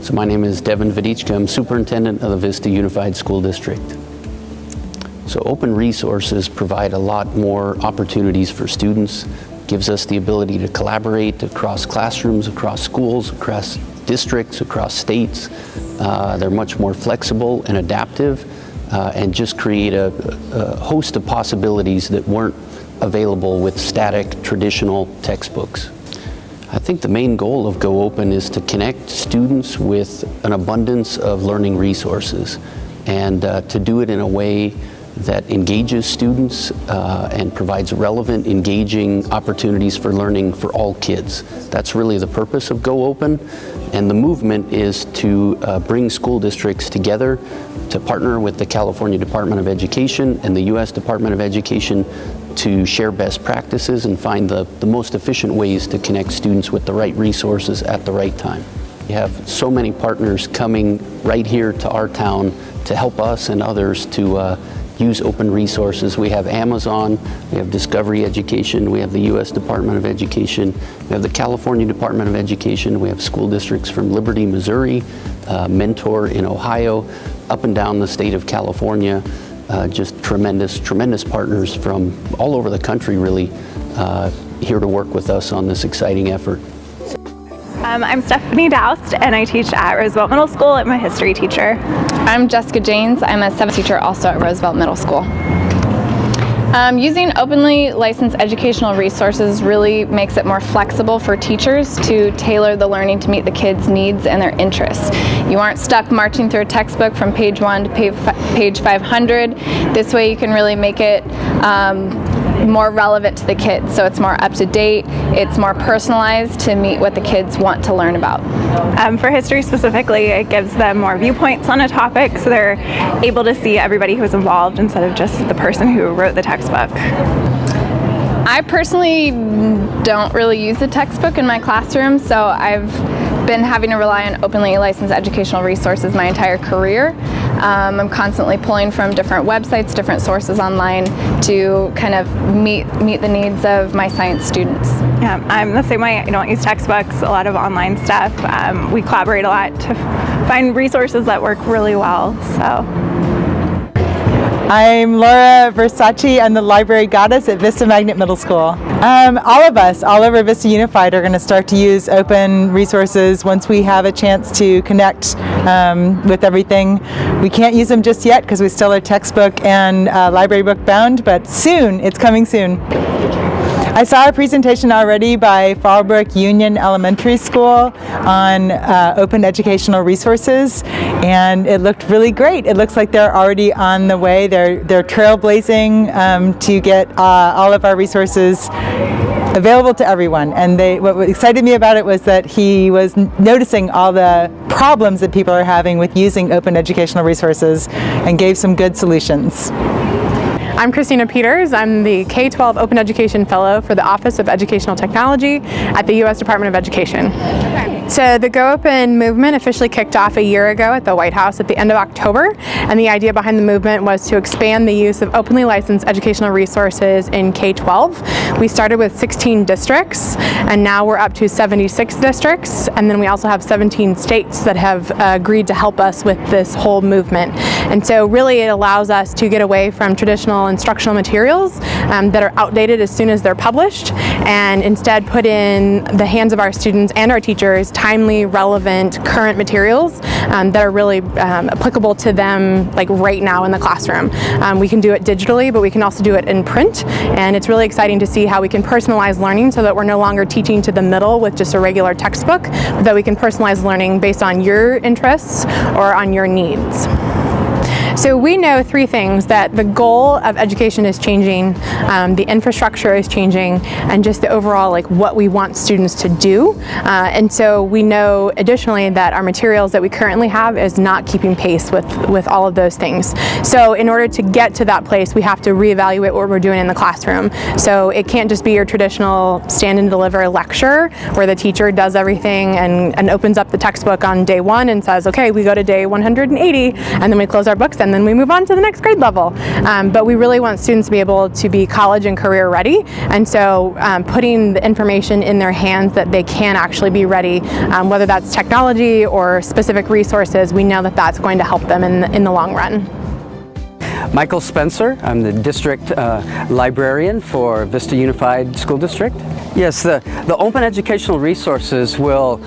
So my name is Devin Vadichka. I'm superintendent of the Vista Unified School District. So open resources provide a lot more opportunities for students, gives us the ability to collaborate across classrooms, across schools, across districts, across states. They're much more flexible and adaptive and just create a host of possibilities that weren't available with static, traditional textbooks. I think the main goal of Go Open is to connect students with an abundance of learning resources and to do it in a way that engages students and provides relevant, engaging opportunities for learning for all kids. That's really the purpose of Go Open, and the movement is to bring school districts together to partner with the California Department of Education and the U.S. Department of Education to share best practices and find the most efficient ways to connect students with the right resources at the right time. We have so many partners coming right here to our town to help us and others to use open resources. We have Amazon, we have Discovery Education, we have the U.S. Department of Education, we have the California Department of Education, we have school districts from Liberty, Missouri, Mentor in Ohio, up and down the state of California. Just tremendous partners from all over the country, really, here to work with us on this exciting effort. I'm Stephanie Doust, and I teach at Roosevelt Middle School. I'm a history teacher. I'm Jessica Janes. I'm a 7th teacher also at Roosevelt Middle School. Using openly licensed educational resources really makes it more flexible for teachers to tailor the learning to meet the kids' needs and their interests. You aren't stuck marching through a textbook from page 1 to page 500. This way you can really make it more relevant to the kids, so it's more up to date, it's more personalized to meet what the kids want to learn about. For history specifically, it gives them more viewpoints on a topic, so they're able to see everybody who was involved instead of just the person who wrote the textbook. I personally don't really use the textbook in my classroom, so I've been having to rely on openly licensed educational resources my entire career. I'm constantly pulling from different websites, different sources online to kind of meet the needs of my science students. Yeah, I'm the same way. I don't use textbooks, a lot of online stuff. We collaborate a lot to find resources that work really well. I'm Laura Versace. I'm the library goddess at Vista Magnet Middle School. All of us, all over Vista Unified, are going to start to use open resources once we have a chance to connect with everything. We can't use them just yet because we still are textbook and library book bound, but soon, it's coming soon. I saw a presentation already by Fallbrook Union Elementary School on open educational resources, and it looked really great. It looks like they're already on the way. They're trailblazing to get all of our resources available to everyone. And what excited me about it was that he was noticing all the problems that people are having with using open educational resources and gave some good solutions. I'm Christina Peters. I'm the K-12 Open Education Fellow for the Office of Educational Technology at the U.S. Department of Education. So the Go Open movement officially kicked off a year ago at the White House at the end of October, and the idea behind the movement was to expand the use of openly licensed educational resources in K-12. We started with 16 districts, and now we're up to 76 districts, and then we also have 17 states that have agreed to help us with this whole movement. And so really it allows us to get away from traditional instructional materials that are outdated as soon as they're published, and instead put in the hands of our students and our teachers timely, relevant, current materials that are really applicable to them, like right now in the classroom. We can do it digitally, but we can also do it in print, and it's really exciting to see how we can personalize learning so that we're no longer teaching to the middle with just a regular textbook, but that we can personalize learning based on your interests or on your needs. So we know three things: that the goal of education is changing, the infrastructure is changing, and just the overall what we want students to do. And so we know additionally that our materials that we currently have is not keeping pace with all of those things. So in order to get to that place, we have to reevaluate what we're doing in the classroom. So it can't just be your traditional stand and deliver lecture where the teacher does everything and opens up the textbook on day one and says, okay, we go to day 180, and then we close our books and and then we move on to the next grade level. But we really want students to be able to be college and career ready, and so putting the information in their hands that they can actually be ready, whether that's technology or specific resources, we know that that's going to help them in the long run. Michael Spencer, I'm the district librarian for Vista Unified School District. Yes, the open educational resources will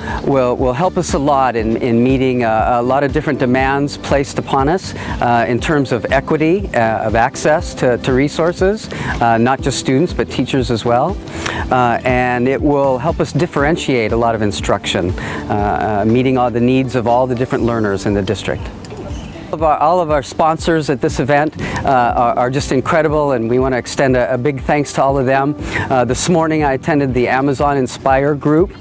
help us a lot in meeting a lot of different demands placed upon us in terms of equity of access to resources, not just students but teachers as well. And it will help us differentiate a lot of instruction, meeting all the needs of all the different learners in the district. All of our sponsors at this event are just incredible, and we want to extend a big thanks to all of them. This morning I attended the Amazon Inspire group,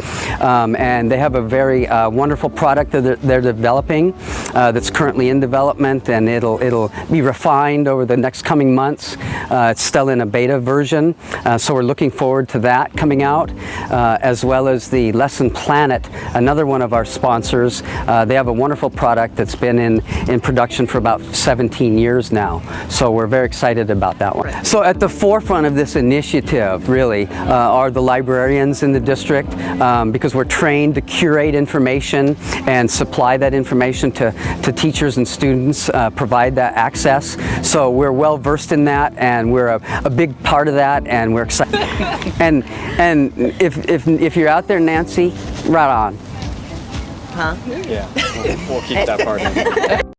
and they have a very wonderful product that they're developing that's currently in development, and it'll be refined over the next coming months. It's still in a beta version, so we're looking forward to that coming out, as well as the Lesson Planet, another one of our sponsors. They have a wonderful product that's been in production for about 17 years now, so we're very excited about that one. So at the forefront of this initiative really are the librarians in the district, because we're trained to curate information and supply that information to teachers and students, provide that access. So we're well versed in that, and we're a big part of that, and we're excited. and if you're out there, Nancy, right on. Huh? Yeah, we'll keep that part in.